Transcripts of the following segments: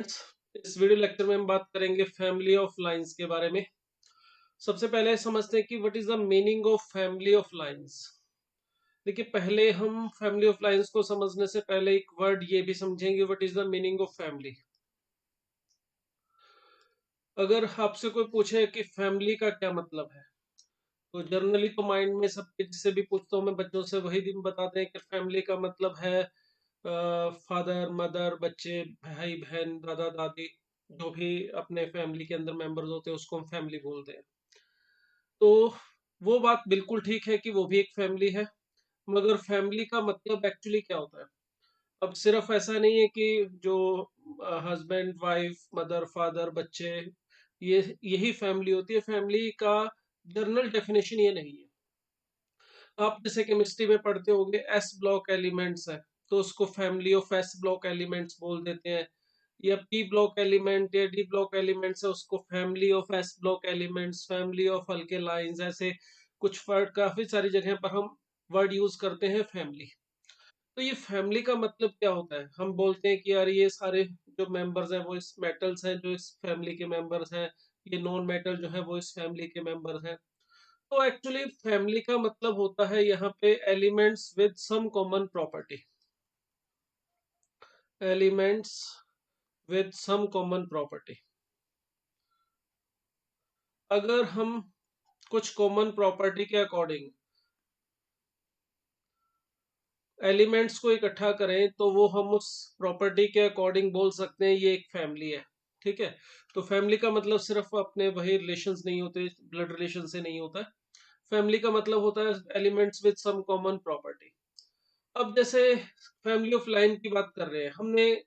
इस video lecture में हम बात करेंगे फैमिली ऑफ लाइंस के बारे में। सबसे पहले समझते हैं कि what is the meaning of family of lines. देखिए, पहले हम फैमिली ऑफ लाइंस को समझने से पहले एक वर्ड ये भी समझेंगे, what is the meaning of family. अगर आपसे कोई पूछे कि फैमिली का क्या मतलब है, तो जनरली तो माइंड में सब जिससे भी पूछता हूँ मैं बच्चों से वही दिन बताते हैं कि फैमिली का मतलब है फादर मदर, बच्चे, भाई बहन, दादा दादी, जो भी अपने फैमिली के अंदर मेंबर्स होते हैं उसको हम फैमिली बोलते हैं। तो वो बात बिल्कुल ठीक है कि वो भी एक फैमिली है, मगर फैमिली का मतलब एक्चुअली क्या होता है। अब सिर्फ ऐसा नहीं है कि जो हस्बैंड वाइफ मदर फादर बच्चे, ये यही फैमिली होती है। फैमिली का जर्नल डेफिनेशन ये नहीं है। आप जैसे केमिस्ट्री में पढ़ते होंगे एस ब्लॉक एलिमेंट्स है, तो उसको family of S block elements बोल देते हैं। या पी ब्लॉक एलिमेंट या डी ब्लॉक एलिमेंट्स है, उसको family of S block elements, family of alkalines, ऐसे कुछ वर्ड काफी सारी जगह पर हम वर्ड यूज करते हैं फैमिली। तो ये फैमिली का मतलब क्या होता है। हम बोलते हैं कि यार ये सारे जो मेंबर्स हैं वो इस मेटल्स हैं जो इस फैमिली के मेंबर्स हैं, ये नॉन मेटल जो है वो इस फैमिली के मेंबर्स हैं। तो एक्चुअली फैमिली का मतलब होता है यहाँ पे elements with some common property. Elements with some common property. अगर हम कुछ कॉमन प्रॉपर्टी के अकॉर्डिंग एलिमेंट्स को इकट्ठा करें तो वो हम उस प्रॉपर्टी के अकॉर्डिंग बोल सकते हैं ये एक फैमिली है। ठीक है। तो फैमिली का मतलब सिर्फ अपने वही रिलेशंस नहीं होते, ब्लड रिलेशन से नहीं होता है। फैमिली का मतलब होता है elements with some common property. अब जैसे फैमिली ऑफ लाइन की बात कर रहे हैं हमने,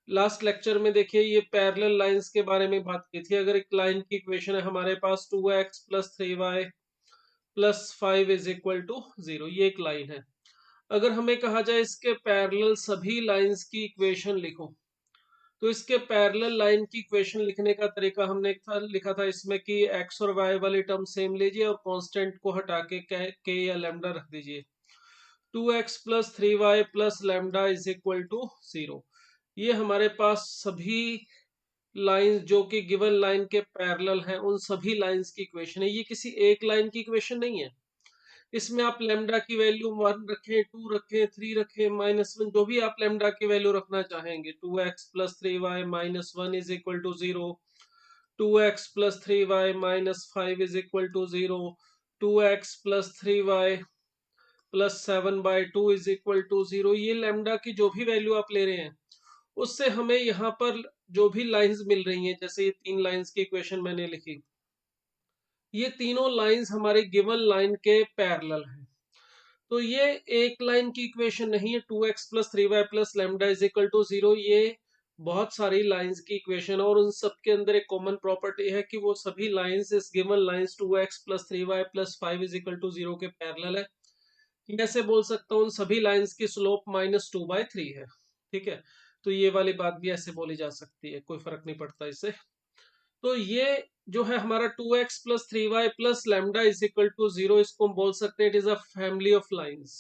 लास्ट लेक्चर में देखिए ये पैरेलल लाइंस के बारे में बात की थी। अगर एक लाइन की इक्वेशन है हमारे पास 2x plus 3y plus 5 is equal to 0, ये एक लाइन है। अगर हमें कहा जाए इसके पैरेलल सभी लाइंस की इक्वेशन लिखो, तो इसके पैरेलल लाइन की इक्वेशन लिखने का तरीका हमने लिखा था इसमें कि x और y वाली टर्म सेम लीजिए और कांस्टेंट को हटा के k या लैम्डा रख दीजिए। 2x plus 3y plus lambda is equal to 0। ये हमारे पास सभी लाइंस जो कि गिवन लाइन के पैरेलल हैं उन सभी लाइंस की इक्वेशन है। ये किसी एक लाइन की इक्वेशन नहीं है। इसमें आप लेमडा की वैल्यू 1 रखें, 2 रखें, 3 रखें, -1, जो भी आप लेमडा की वैल्यू रखना चाहेंगे। 2x plus 3y minus 1 is equal to 0, 2x plus 3y minus 5 is equal to 0, 2x plus 3y plus 7/2 is equal to 0। ये लेमडा की जो भी वैल्यू आप ले रहे हैं उससे हमें यहाँ पर जो भी लाइंस मिल रही हैं, जैसे ये 3 लाइंस की इक्वेशन मैंने लिखी, ये तीनों लाइंस हमारे गिवन लाइन के पैरेलल हैं। तो ये एक लाइन की इक्वेशन नहीं है 2x plus 3y plus lambda is equal to 0। ये बहुत सारी लाइंस की इक्वेशन है और उन सब के अंदर एक कॉमन प्रॉपर्टी है कि वो सभी लाइंस इस given lines 2x plus 3y plus 5 is equal to 0 के पैरेलल है। कैसे बोल सकता हूँ, उन सभी लाइंस की स्लोप -2/3 है। ठीक है। तो ये वाली बात भी ऐसे बोली जा सकती है, कोई फर्क नहीं पड़ता इससे। तो ये जो है हमारा 2x plus 3y plus lambda is equal to 0, इसको हम बोल सकते हैं it is a family of lines.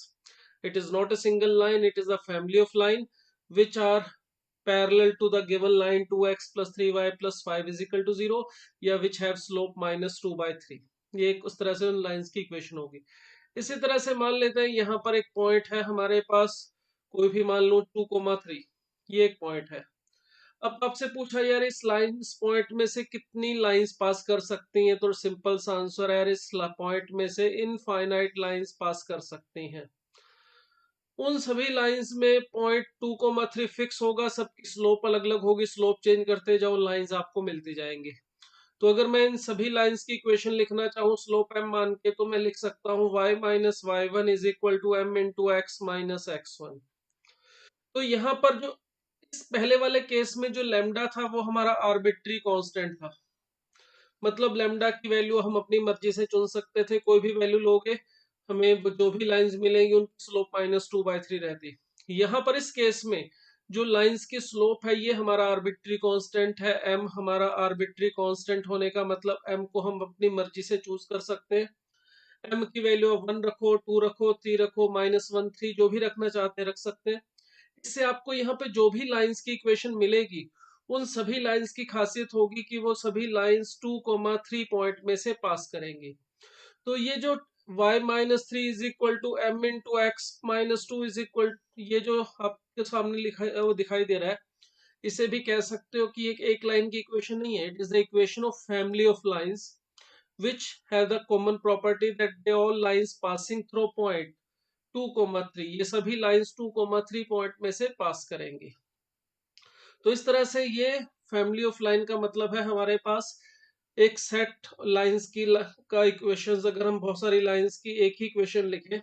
It is not a single line, it is a family of line which are parallel to the given line 2x plus 3y plus 5 is equal to 0, या which have slope -2/3। ये एक उस तरह से उन lines की equation होगी। इसी तरह से मान लेते हैं यहाँ पर एक पॉइंट है हमारे पास, कोई भी मान लो 2,3, ये एक पॉइंट है। अब आपसे पूछा यार इस लाइन इस पॉइंट में से कितनी लाइंस पास कर सकती हैं, तो सिंपल सा आंसर है यार इस पॉइंट में से इनफाइनाइट लाइंस पास कर सकती हैं। उन सभी लाइंस में .2,3 फिक्स होगा, सबकी स्लोप अलग अलग होगी, स्लोप चेंज करते जाओ लाइंस आपको मिलती जाएंगी। तो अगर मैं इन सभी लाइंस की इक्वेशन लिखना चाहूँ स्लोप m मान के, तो मैं लिख सकता हूँ y minus y1 is equal to m into x minus x1। तो यहाँ पर जो इस पहले वाले केस में जो लेमडा था वो हमारा आर्बिट्री कांस्टेंट था। मतलब लेमडा की वैल्यू हम अपनी मर्जी से चुन सकते थे, कोई भी वैल्यू लोगे हमें जो भी लाइंस मिलेंगी उनकी स्लोप -2/3 रहती। यहाँ पर इस केस में जो लाइंस की स्लोप है ये हमारा आर्बिट्री कांस्टेंट है। m हमारा आर्बिट्री कांस्टेंट होने का मतलब m को हम अपनी मर्जी से चूज कर सकते हैं। m की वैल्यू 1 रखो, 2 रखो, 3 रखो, -1 3 जो भी रखना चाहते हैं रख सकते हैं। इससे आपको यहाँ पे जो भी लाइंस की इक्वेशन मिलेगी उन सभी लाइंस की खासियत होगी कि वो सभी लाइंस 2,3 पॉइंट में से पास करेंगी। तो ये जो y-3 is equal to m into x minus two is equal, ये जो आपके सामने लिखा है वो दिखाई दे रहा है, इसे भी कह सकते हो कि एक लाइन की इक्वेशन नहीं है, it is the equation of family of lines which have the common property that they all lines passing through point 2,3, ये सभी लाइंस 2,3 पॉइंट में से पास करेंगी। तो इस तरह से ये फैमिली ऑफ लाइन का मतलब है हमारे पास एक सेट लाइंस की का इक्वेशंस, अगर हम बहुत सारी लाइंस की एक ही इक्वेशन लिखें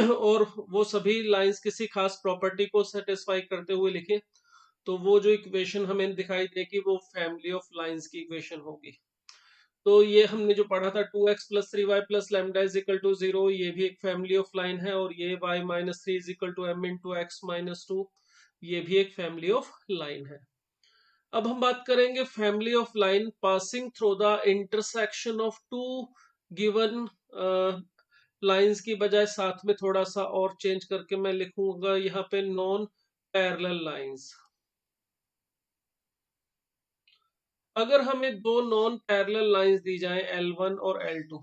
और वो सभी लाइंस किसी खास प्रॉपर्टी को सेटिस्फाई करते हुए लिखें, तो वो जो इक्वेशन हमें दिखाई देगी वो फैमिली ऑफ लाइंस की इक्वेशन होगी। तो ये हमने जो पढ़ा था 2x plus 3y plus lambda is equal to 0, ये भी एक फैमिली ऑफ लाइन है, और ये y minus 3 is equal to m into x minus two, ये भी एक फैमिली ऑफ लाइन है। अब हम बात करेंगे family of line passing through the intersection of two given lines की बजाय साथ में थोड़ा सा और चेंज करके मैं लिखूंगा यहाँ पे नॉन पैरेलल लाइंस। अगर हमें दो नॉन पैरेलल लाइंस दी जाए L1 और L2,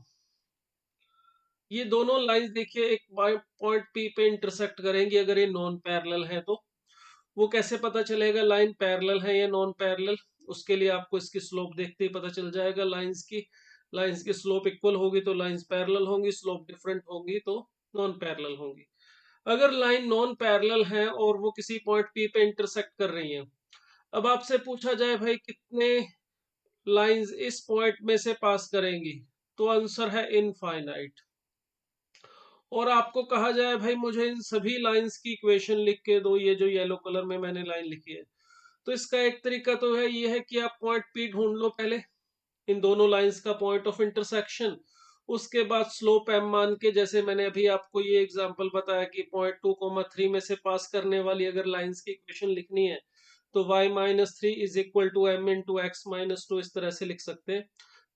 ये दोनों लाइंस देखिए एक पॉइंट P पे इंटरसेक्ट करेंगी, अगर ये नॉन पैरेलल है तो वो कैसे पता चलेगा लाइन पैरेलल है या नॉन पैरेलल? उसके लिए आपको इसकी स्लोप देखते ही पता चल जाएगा। लाइंस की स्लोप इक्वल होगी तो लाइंस पैरेलल होंगी, स्लोप डिफरेंट होगी तो नॉन पैरेलल होंगी। अगर लाइन नॉन पैरेलल है और वो किसी पॉइंट P पे इंटरसेक्ट कर रही है, अब आपसे पूछा जाए भाई कितने लाइंस इस पॉइंट में से पास करेंगी, तो आंसर है इनफाइनाइट। और आपको कहा जाए भाई मुझे इन सभी लाइंस की इक्वेशन लिख के दो, ये जो येलो कलर में मैंने लाइन लिखी है, तो इसका एक तरीका तो है ये है कि आप पॉइंट पी ढूंढ लो पहले, इन दोनों लाइंस का पॉइंट ऑफ इंटरसेक्शन, उसके बाद स्लोप एम मान के, जैसे मैंने अभी आपको ये एग्जांपल बताया कि पॉइंट 2,3 में से पास करने वाली अगर लाइंस की इक्वेशन लिखनी है तो y-3 is equal to m into x minus two, इस तरह से लिख सकते हैं।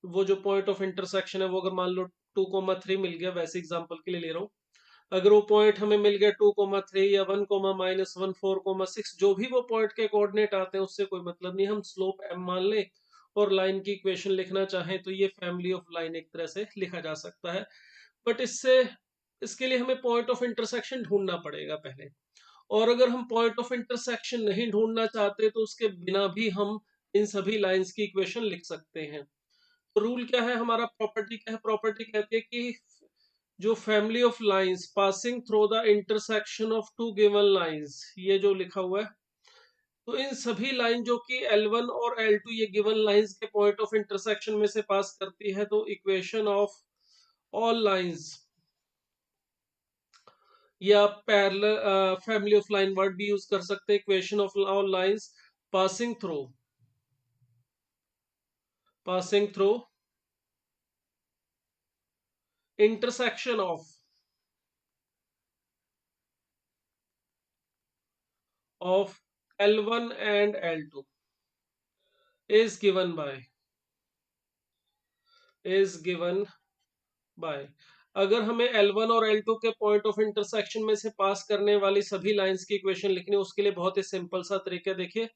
वो जो पॉइंट ऑफ इंटरसेक्शन है वो अगर मान लो 2,3 मिल गया, वैसे एग्जाम्पल के लिए ले रहा हूँ, अगर वो पॉइंट हमें मिल गया 2,3 या 1,-1 4,6, जो भी वो पॉइंट के कोऑर्डिनेट आते हैं उससे कोई मतलब नहीं, हम स्लोप m मान ले और लाइन की इक्वेशन लिखना चाहें तो ये फैमिली ऑफ लाइन एक तरह से लिखा जा सकता है। बट इसके लिए हमें पॉइंट ऑफ इंटरसेक्शन ढूंढना पड़ेगा पहले, और अगर हम पॉइंट ऑफ इंटरसेक्शन नहीं ढूंढना चाहते तो उसके बिना भी हम इन सभी लाइंस की इक्वेशन लिख सकते हैं। तो रूल क्या है हमारा, प्रॉपर्टी क्या है? प्रॉपर्टी कहती है कि जो family of lines passing through the intersection of two given lines, ये जो लिखा हुआ है, तो इन सभी लाइन जो कि L1 और L2 ये गिवन लाइंस के पॉइंट ऑफ इंटरसेक्शन में से पास करती है, तो इक्वेशन ऑफ ऑल लाइंस, या parallel family of line word भी यूज कर सकते हैं, equation of all lines passing through intersection of L1 and L2 is given by is given by अगर हमें L1 और L2 के पॉइंट ऑफ इंटरसेक्शन में से पास करने वाली सभी लाइंस की इक्वेशन लिखनी है, उसके लिए बहुत ही सिंपल सा तरीका देखिए,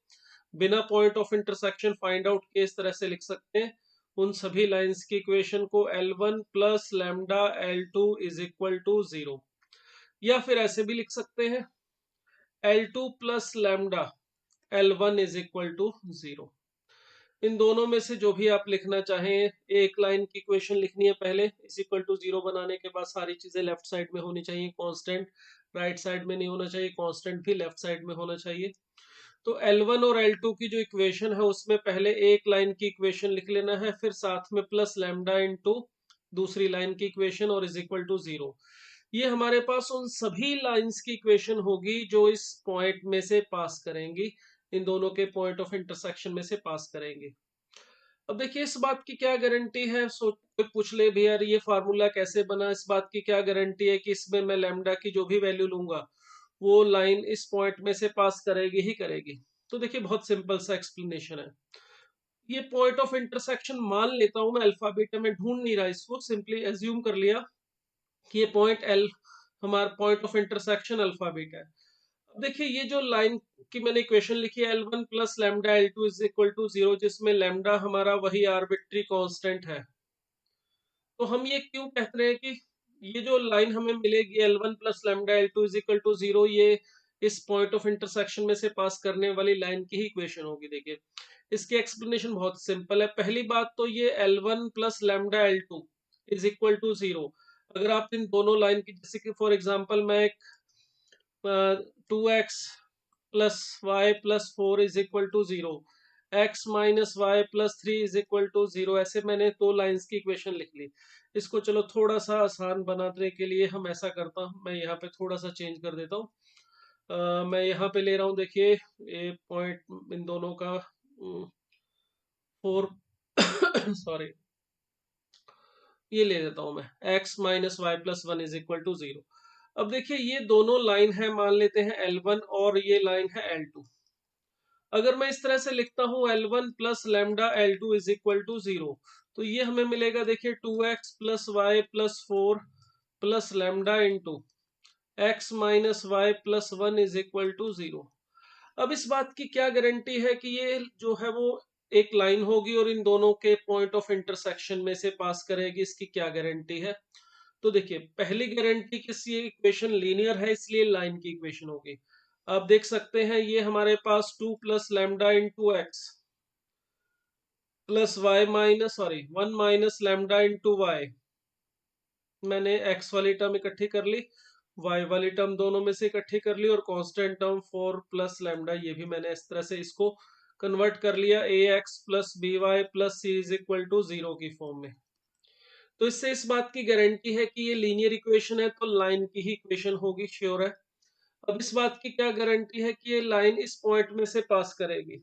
बिना point of intersection find out के इस तरह से लिख सकते हैं, उन सभी लाइंस की इक्वेशन को L1 plus lambda L2 is equal to 0, या फिर ऐसे भी लिख सकते हैं L2 plus lambda L1 is equal to 0। इन दोनों में से जो भी आप लिखना चाहें, एक लाइन की इक्वेशन लिखनी है पहले, इज इक्वल टू 0 बनाने के बाद सारी चीजें लेफ्ट साइड में होनी चाहिए, कांस्टेंट राइट साइड में नहीं होना चाहिए, कांस्टेंट भी लेफ्ट साइड में होना चाहिए। तो L1 और L2 की जो इक्वेशन है उसमें पहले एक लाइन की इक्वेशन लिख लेना है, फिर साथ में प्लस लैम्डा इंटू दूसरी लाइन की इक्वेशन और इज इक्वल टू 0। ये हमारे पास उन सभी लाइंस की इक्वेशन होगी जो इस पॉइंट में से पास करेंगी, इन दोनों के पॉइंट ऑफ इंटरसेक्शन में से पास करेंगे। अब देखिए इस बात की क्या गारंटी है, कोई पूछ ले भी यार ये फार्मूला कैसे बना, इस बात की क्या गारंटी है कि इसमें मैं लैम्डा की जो भी वैल्यू लूंगा वो लाइन इस पॉइंट में से पास करेगी ही करेगी? तो देखिए बहुत सिंपल सा एक्सप्लेनेशन है, ये पॉइंट ऑफ इंटरसेक्शन मान लेता हूं मैं, अल्फा बीटा में ढूंढ नहीं रहा इसको, सिंपली एज्यूम कर लिया कि ये पॉइंट एल हमारा point of intersection alpha beta है। अब देखिए ये जो लाइन की मैंने इक्वेशन लिखी है L1 plus lambda L2 is equal to 0, जिसमें लैम्डा हमारा वही आर्बिट्री कांस्टेंट है। तो हम ये क्यों कहते हैं कि ये जो लाइन हमें मिलेगी L1 plus lambda L2 is equal to 0, ये इस पॉइंट ऑफ इंटरसेक्शन में से पास करने वाली लाइन की ही इक्वेशन होगी। देखिए इसकी एक्सप्लेनेशन बहुत सिंपल है। पहली बात तो ये L1 plus lambda L2 is equal to 0, अगर आप इन दोनों लाइन की, जैसे कि फॉर एग्जांपल मैं एक 2x plus y plus 4 is equal to 0, x minus y plus 3 is equal to 0, ऐसे मैंने दो लाइंस की इक्वेशन लिख ली। इसको चलो थोड़ा सा आसान बनाने के लिए हम ऐसा करता हूँ, मैं यहाँ पे थोड़ा सा चेंज कर देता हूँ। मैं यहाँ पे ले रहा हूँ, देखिए ये पॉइंट इन दोनों का 4 सॉरी, ये ले देता हूं मैं, x minus y plus one is equal to 0। अब देखिए ये दोनों लाइन है, मान लेते हैं L1, और ये लाइन है L2। अगर मैं इस तरह से लिखता हूं L1 plus lambda L2 is equal to 0, तो ये हमें मिलेगा, देखिए 2x plus y plus 4 plus lambda into x minus y plus one is equal to 0। अब इस बात की क्या गारंटी है कि ये जो है वो एक लाइन होगी और इन दोनों के पॉइंट ऑफ इंटरसेक्शन में से पास करेगी, इसकी क्या गारंटी है? तो देखिए पहली गारंटी किसी इक्वेशन लीनियर है, इसलिए लाइन की इक्वेशन होगी। आप देख सकते हैं ये हमारे पास 2 plus lambda into x plus y minus sorry 1 minus lambda into y, मैंने एक्स वाली टर्म इकट्ठी कर ली, वाई वाली टर्म दोनों में से इकट्ठी कर ली, और कांस्टेंट टर्म 4 प्लस लैम्डा ये भी मैंने इस तरह से इसको कन्वर्ट कर लिया a x plus b y plus c is equal to 0 की फॉर्म में। तो इससे इस बात की गारंटी है कि ये लीनियर इक्वेशन है, तो लाइन की ही इक्वेशन होगी, श्योर है। अब इस बात की क्या गारंटी है कि ये लाइन इस पॉइंट में से पास करेगी?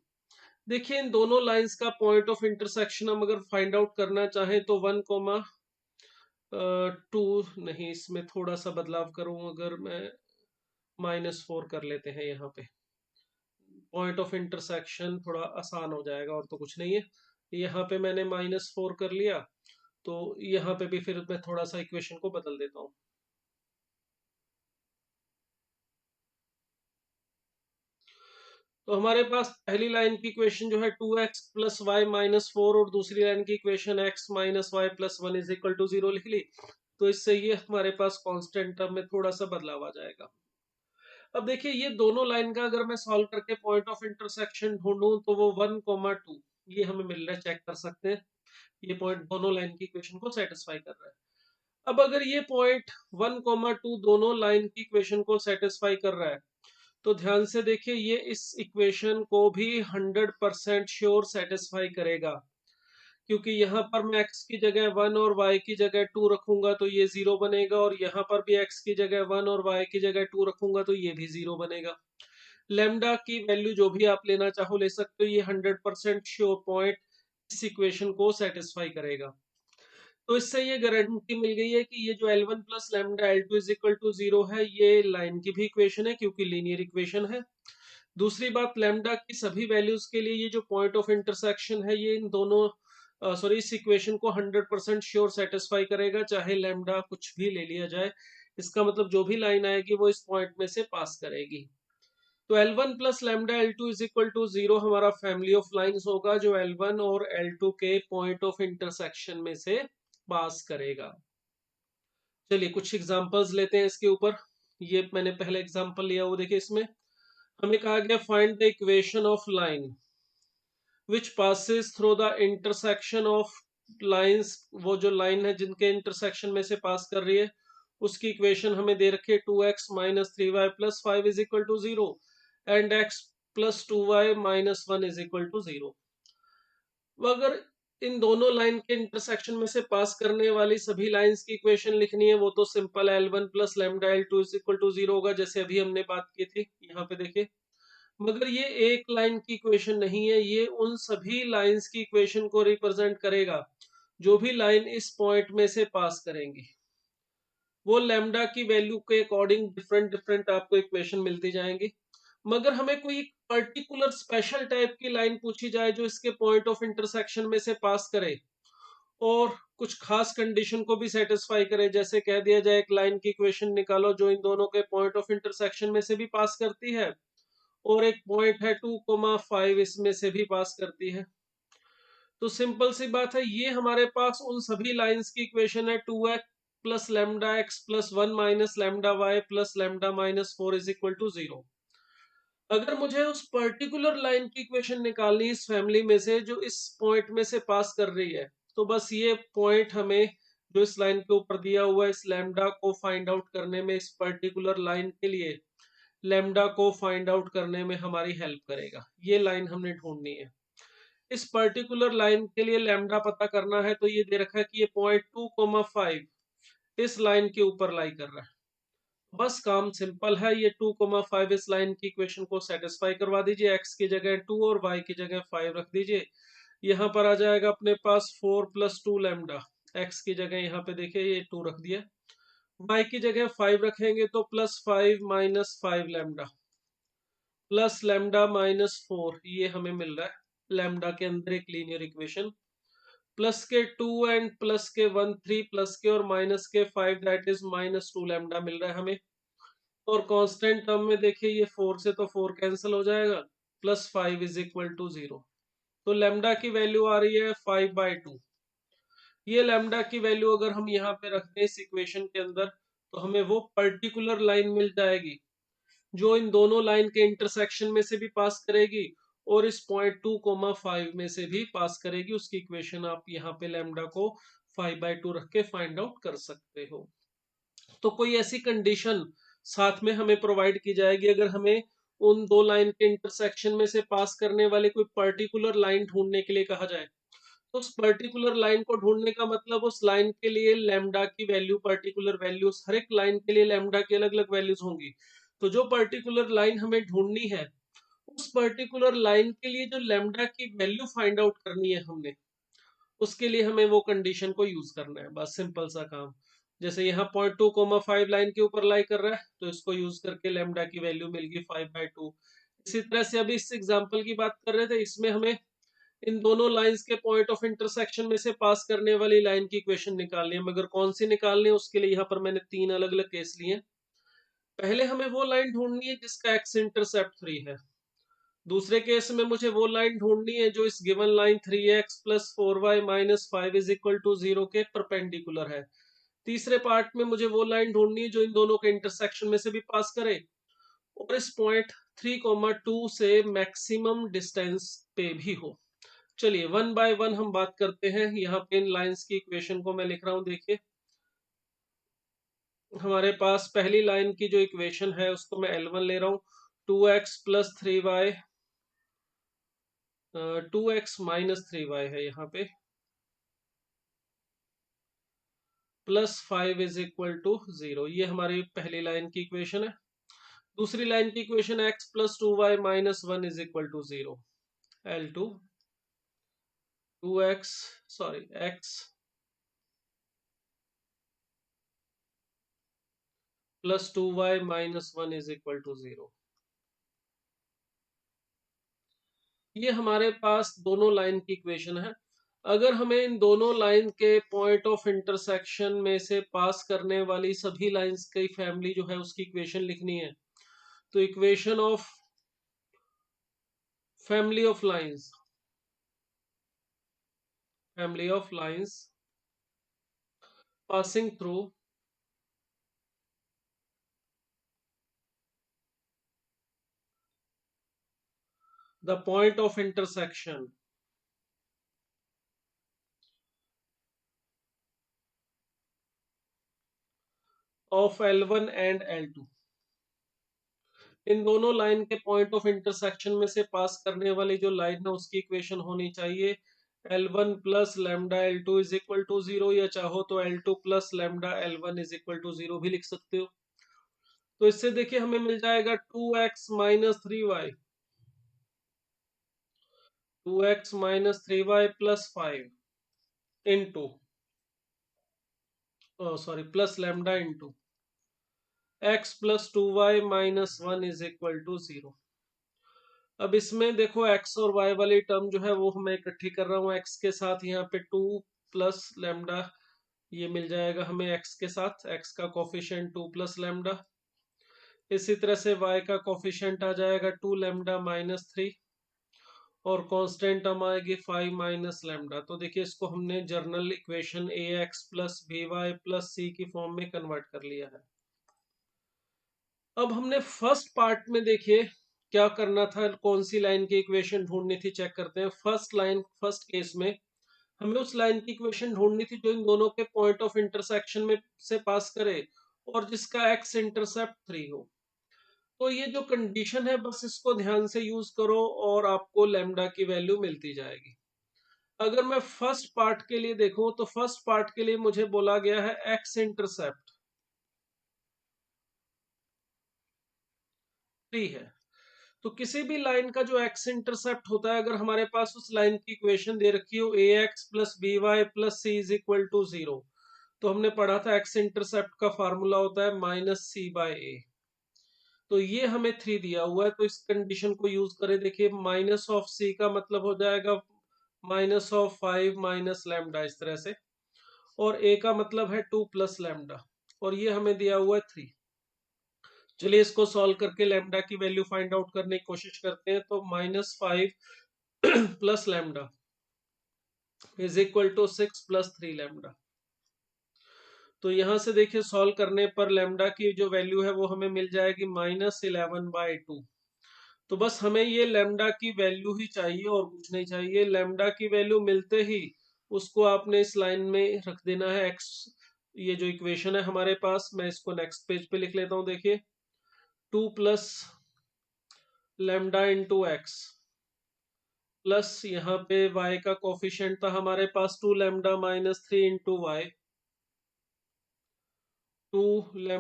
देखिए इन दोनों लाइंस का पॉइंट ऑफ इंटरसेक्शन हम अगर फाइंड आउट करना चाहें तो 1, 2 नहीं, इसमें थोड़ा सा बदलाव करूं, अगर मैं -4 कर लेते हैं यहाँ पे, पॉइंट ऑफ इंटरसेक्शन थोड़ा आसान हो जाएगा, और तो कुछ नहीं है। यहाँ पे मैंने -4 कर लिया, तो यहाँ पे भी फिर मैं थोड़ा सा इक्वेशन को बदल देता हूँ। तो हमारे पास पहली लाइन की इक्वेशन जो है 2x प्लस वाई माइनस 4, और दूसरी लाइन की equation x minus y plus one is equal to 0 लिख ली। तो इससे ये हमारे पास कांस्टेंट टर्म में थोड़ा सा बदलाव आ जाएगा। अब देखिए ये दोनों लाइन का अगर मैं सॉल्व करके पॉइंट ऑफ इंटरसेक्शन ढूंढूं तो वो 1, 2 ये हमें मिल रहा है, चेक कर सकते हैं। ये पॉइंट दोनों लाइन की इक्वेशन को सेटिस्फाई कर रहा है। अब अगर ये पॉइंट 1, 2 दोनों लाइन की इक्वेशन को सेटिस्फाई कर रहा है, तो ध्यान से देखिए ये इस इक्वेशन को भी 100% श्योर सेटिस्फाई करेगा, क्योंकि यहाँ पर मैं x की जगह 1 और y की जगह 2 रखूंगा तो ये 0 बनेगा, और यहाँ पर भी x की जगह 1 और y की जगह 2 रखूंगा तो ये भी 0 बनेगा। लेमडा की वैल्यू जो भी आप लेना चाहो ले सकते हो, ये 100% श्योर पॉइंट इस इक्वेशन को सेटिस्फाई करेगा। तो इससे ये गारंटी मिल गई है कि ये जो L1 plus lambda L2 is equal to 0 है, ये लाइन की भी इक्वेशन है, क्योंकि लीनियर इक्वेशन है। दूसरी बात, लैम्डा की सभी वैल्यूज के लिए ये जो पॉइंट ऑफ इंटरसेक्शन है, ये इन दोनों सॉरी इस इक्वेशन को 100% श्योर सेटिस्फाई करेगा, चाहे लैम्डा कुछ भी ले लिया जाए। इसका मतलब जो भी लाइन आएगी वो इस पॉइंट में से पास करेगी। तो L1 plus lambda L2 is equal to 0 हमारा फैमिली ऑफ लाइंस होगा, जो L1 और L2 के पॉइंट ऑफ इंटरसेक्शन में से पास करेगा। चलिए कुछ एग्जांपल्स लेते हैं इसके ऊपर। ये मैंने पहले एग्जांपल लिया, वो देखिए इसमें हमें कहा गया find the equation of line which passes through the intersection of lines. वो जो लाइन है जिनके इंटरसेक्शन में से पास कर रही है, उसकी इक्वेशन हमें दे रखी है 2x minus 3y plus 5 is equal to 0 and x plus 2y minus 1 is equal to 0। अगर इन दोनों लाइन के इंटरसेक्शन में से पास करने वाली सभी लाइंस की इक्वेशन लिखनी है, वो तो simple L1 plus lambda L2 is equal to 0 होगा, जैसे अभी हमने बात की थी। यहाँ पे देखिए, मगर ये एक लाइन की इक्वेशन नहीं है, ये उन सभी लाइंस की इक्वेशन को रिप्रेजेंट करेगा जो भी लाइन इस पॉइंट में से पास करेंगी। वो लैम्डा की वैल्यू के अकॉर्डिंग डिफरेंट डिफरेंट आपको इक्वेशन मिलती जाएंगी। मगर हमें कोई पर्टिकुलर स्पेशल टाइप की लाइन पूछी जाए जो इसके पॉइंट ऑफ इंटरसेक्शन में से पास करे, और कुछ खास कंडीशन को भी सेटिस्फाई करे, जैसे कह दिया जाए एक लाइन की इक्वेशन निकालो जो इन दोनों के पॉइंट ऑफ इंटरसेक्शन में से भी पास करती है, और एक पॉइंट है 2,5 इसमें से भी पास करती है। तो सिंपल सी बात है, ये हमारे पास उन सभी लाइंस की इक्वेशन है। 2x plus lambda x plus 1 minus lambda y plus lambda minus 4 is equal to 0। अगर मुझे उस पर्टिकुलर लाइन की इक्वेशन निकालनी इस फैमिली में से जो इस पॉइंट में से पास कर रही है, तो बस ये पॉइंट हमें जो इस लाइन के ऊपर दिया हुआ है, इस लैम्डा को फाइंड आउट करने में, इस पर्टिकुलर लाइन के लिए लैम्डा को फाइंड आउट करने में हमारी हेल्प करेगा। ये लाइन हमने ढूंढनी है। इस पर्टिकुलर लाइन के लिए लैम्डा पता करना है, तो ये दे रखा है कि ये पॉइंट 2,5 इस लाइन के ऊपर लाई कर रहा है। बस काम सिंपल है, ये 2,5 इस लाइन की इक्वेशन को सेटिस्फाई करवा दीजिए। x की जगह 2 और y की जगह 5 रख दीजिए। यहाँ पर आ जाएगा अपने पास 4 प्लस 2 लैम्डा। x की जगह यहाँ पे देखिए ये 2 रख दिया, y की जगह 5 रखेंगे तो plus 5 minus 5 lambda plus lambda minus 4, ये हमें मिल रहा है लैम्डा के अंदर एक लीनियर इक्वेशन। प्लस के 2 एंड प्लस के 1 3 प्लस के और माइनस के 5 दैट इज माइनस 2 लैम्डा मिल रहा है हमें। और कांस्टेंट टर्म में देखिए ये 4 से तो 4 कैंसिल हो जाएगा, प्लस 5 इज इक्वल टू 0। तो लैम्डा की वैल्यू आ रही है 5/2। ये लैम्डा की वैल्यू अगर हम यहाँ पे रखते हैं इस इक्वेशन के अंदर, तो हमें वो पर्टिकुलर लाइन मिल जाएगी जो इन दोनों लाइन के इंटरसेक्शन में से भी पास करेगी और इस पॉइंट 2,5 में से भी पास करेगी। उसकी इक्वेशन आप यहाँ पे लैम्डा को 5/2 रख के फाइंड आउट कर सकते हो। तो कोई ऐसी कंडीशन साथ में हमें प्रोवाइड की जाएगी अगर हमें उन दो लाइन के इंटरसेक्शन में से पास करने वाली कोई पर्टिकुलर लाइन ढूंढने के लिए कहा जाए, तो उस पर्टिकुलर लाइन को ढूंढने का मतलब उस लाइन के लिए लैम्डा की वैल्यू, पर्टिकुलर वैल्यूज, हर एक लाइन के लिए लैम्डा की अलग अलग वैल्यूज होंगी। तो जो पर्टिकुलर लाइन हमें ढूंढनी है, उस पर्टिकुलर लाइन के लिए जो लैम्डा की वैल्यू फाइंड आउट करनी है हमने, उसके लिए हमें वो कंडीशन को यूज करना है। बस सिंपल सा काम। जैसे यहाँ 0.2,5 लाइन के ऊपर लाई कर रहा है, तो इसको यूज करके लैम्डा की वैल्यू मिल गई 5/2। इसी तरह से अभी इस एग्जांपल की बात कर रहे थे, इसमें हमें इन दोनों लाइंस के पॉइंट ऑफ इंटरसेक्शन में से पास करने वाली लाइन की इक्वेशन निकालनी है, मगर कौन सी निकालनी है उसके लिए यहाँ पर मैंने 3 अलग अलग केस लिए। पहले हमें वो लाइन ढूंढनी है जिसका एक्स इंटरसेप्ट 3 है। दूसरे केस में मुझे वो लाइन ढूंढनी है जो इस given line 3x plus 4y minus 5 is equal to 0 के परपेंडिकुलर है। तीसरे पार्ट में मुझे वो लाइन ढूंढनी है जो इन दोनों के इंटरसेक्शन में से भी पास करे और इस पॉइंट 3,2 से मैक्सिमम डिस्टेंस पे भी हो। चलिए वन बाय वन हम बात करते हैं। यहाँ पे इन लाइंस की इक्वेशन को मैं लिख रहा हूँ, देखिए हमारे पास पहली लाइन की जो इक्वेशन है उसको मैं L1 ले रहा हूँ। 2x plus 3y, 2x minus 3y है यहाँ पे, प्लस 5 इज इक्वल टू 0। ये हमारी पहली लाइन की इक्वेशन है। दूसरी लाइन की equation x plus 2y minus 1 is equal to 0। L2 2x, sorry x plus 2y minus 1 is equal to 0। ये हमारे पास दोनों लाइन की इक्वेशन है। अगर हमें इन दोनों लाइन के पॉइंट ऑफ इंटरसेक्शन में से पास करने वाली सभी लाइंस की फैमिली जो है उसकी इक्वेशन लिखनी है, तो equation of family of lines, family of lines passing through the point of intersection of L1 and L2, इन दोनों लाइन के पॉइंट ऑफ इंटरसेक्शन में से पास करने वाली जो लाइन है उसकी इक्वेशन होनी चाहिए L1 plus lambda L2 is equal to 0, या चाहो तो L2 plus lambda L1 is equal to 0 भी लिख सकते हो। तो इससे देखिए हमें मिल जाएगा 2x minus 3y, 2x minus 3y plus 5 into, sorry plus lambda into x plus 2y minus 1 is equal to 0। अब इसमें देखो x और y वाली टर्म जो है वो मैं इकट्ठी कर रहा हूँ। x के साथ यहाँ पे 2 प्लस लैम्डा, ये मिल जाएगा हमें x के साथ, x का कोफिशिएंट 2 + लैम्डा। इसी तरह से y का कोफिशिएंट आ जाएगा 2 λ - 3, और कांस्टेंट हम आएगी 5 - लैम्डा। तो देखिए इसको हमने general equation ax plus b y plus c की फॉर्म में कन्वर्ट कर लिया है। अब हमने फर्स्ट पार्ट में देखिए क्या करना था, कौन सी लाइन की इक्वेशन ढूंढनी थी, चेक करते हैं। फर्स्ट केस में हमें उस लाइन की इक्वेशन ढूंढनी थी जो इन दोनों के पॉइंट ऑफ इंटरसेक्शन में से पास करे और जिसका एक्स इंटरसेप्ट 3 हो। तो ये जो कंडीशन है बस इसको ध्यान से यूज करो और आपको लैम्डा की वैल्यू मिलती जाएगी। अगर मैं फर्स्ट पार्ट के लिए देखूं तो फर्स्ट पार्ट के लिए मुझे बोला गया है एक्स इंटरसेप्ट 3 है। तो किसी भी लाइन का जो एक्स इंटरसेप्ट होता है, अगर हमारे पास उस लाइन की इक्वेशन दे रखी हो a x plus b y plus c is equal to 0, तो हमने पढ़ा था एक्स इंटरसेप्ट का फार्मूला होता है -c/a। तो ये हमें 3 दिया हुआ है, तो इस कंडीशन को यूज करें। देखिए माइनस ऑफ सी का मतलब हो जाएगा -5 - लैम्डा, इस तरह से, और ए का मतलब है 2 + लैम्डा, और ये हमें दिया हुआ है 3। चलिए इसको सॉल्व करके लैम्डा की वैल्यू फाइंड आउट करने की कोशिश करते हैं। तो -5 + lambda is equal to 6 + 3 lambda. तो यहां से देखिए सॉल्व करने पर लैम्डा की जो वैल्यू है वो हमें मिल जाएगी -11/2। तो बस हमें ये लैम्डा की वैल्यू ही चाहिए और कुछ नहीं चाहिए। लैम्डा की वैल्यू मिलते ही उसको आपने इस लाइन में रख देना है एक्स। ये जो इक्वेशन है हमारे पास, मैं इसको नेक्स्ट पेज पे लिख लेता हूँ। देखिए 2 + लैम्डा × x प्लस यहाँ पे y का कोफिशिएंट था हमारे पास 2 λ - 3 × y, 2 λ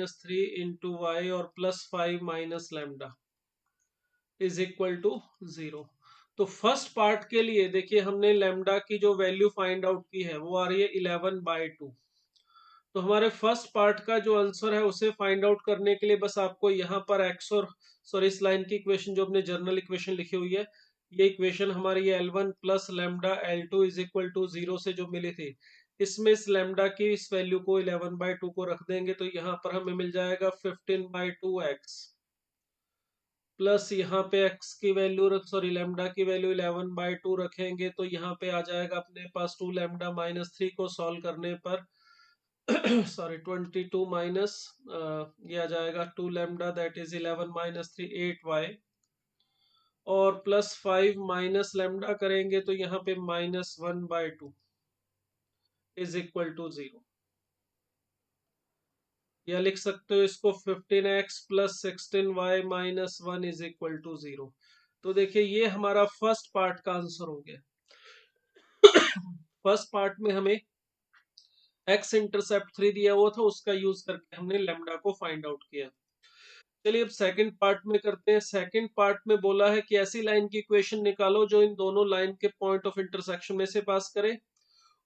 - 3 × y और plus 5 - lambda is equal to 0। तो फर्स्ट पार्ट के लिए देखिए हमने लैम्डा की जो वैल्यू फाइंड आउट की है वो आ रही है 11/2। तो हमारे फर्स्ट पार्ट का जो आंसर है उसे फाइंड आउट करने के लिए बस आपको यहाँ पर एक्स और सॉरी इस लाइन की इक्वेशन जो अपने जर्नल इक्वेशन लिखी हुई है, ये इक्वेशन हमारी L1 plus lambda L2 is equal to 0 से जो मिली थी, इसमें इस लैम्डा की इस वैल्यू को 11/2 को रख देंगे तो यहाँ पर हमें मिल जाएगा 15/2x, प्लस यहाँ पे x की वैल्यू सॉरी लैम्डा की वैल्यू 11/2 रखेंगे तो यहाँ पे आ जाएगा अपने पास 2 λ - 3 को सॉल्व करने पर सॉरी 22 माइनस ये आ जाएगा 2 लैम्डा दैट इज 11 - 3 8y, और प्लस 5 - लैम्डा करेंगे तो यहाँ पे -1/2 इज इक्वल टू 0। या लिख सकते हो इसको 15x plus 16y - 1 is equal to 0। तो देखिए ये हमारा फर्स्ट पार्ट का आंसर हो गया। फर्स्ट पार्ट में हमें एक्स इंटरसेप्ट 3 दिया हुआ था, उसका यूज करके हमने लैम्डा को फाइंड आउट किया। चलिए अब सेकंड पार्ट में करते हैं। सेकंड पार्ट में बोला है कि ऐसी लाइन की इक्वेशन निकालो जो इन दोनों लाइन के पॉइंट ऑफ इंटरसेक्शन में से पास करे,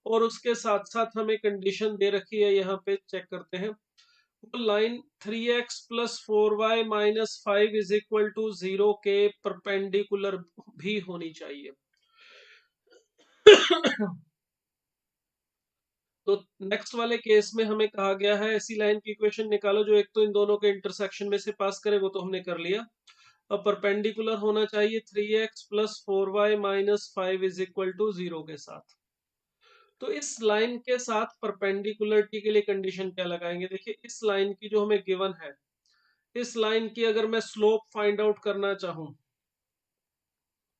और उसके साथ साथ हमें कंडीशन दे रखी है, यहाँ पे चेक करते हैं। वो line 3x plus 4y minus 5 is equal to 0 के परपेंडिकुलर भी होनी चाहिए। तो नेक्स्ट वाले केस में हमें कहा गया है ऐसी लाइन की इक्वेशन निकालो जो एक तो इन दोनों के इंटरसेक्शन में से पास करे, वो तो हमने कर लिया। अब परपेंडिकुलर होना चाहिए 3x plus 4y minus 5 is equal to 0 के साथ। तो इस लाइन के साथ परपेंडिकुलरिटी के लिए कंडीशन क्या लगाएंगे? देखिए इस लाइन की जो हमें गिवन है, इस लाइन की अगर मैं स्लोप फाइंड आउट करना चाहूं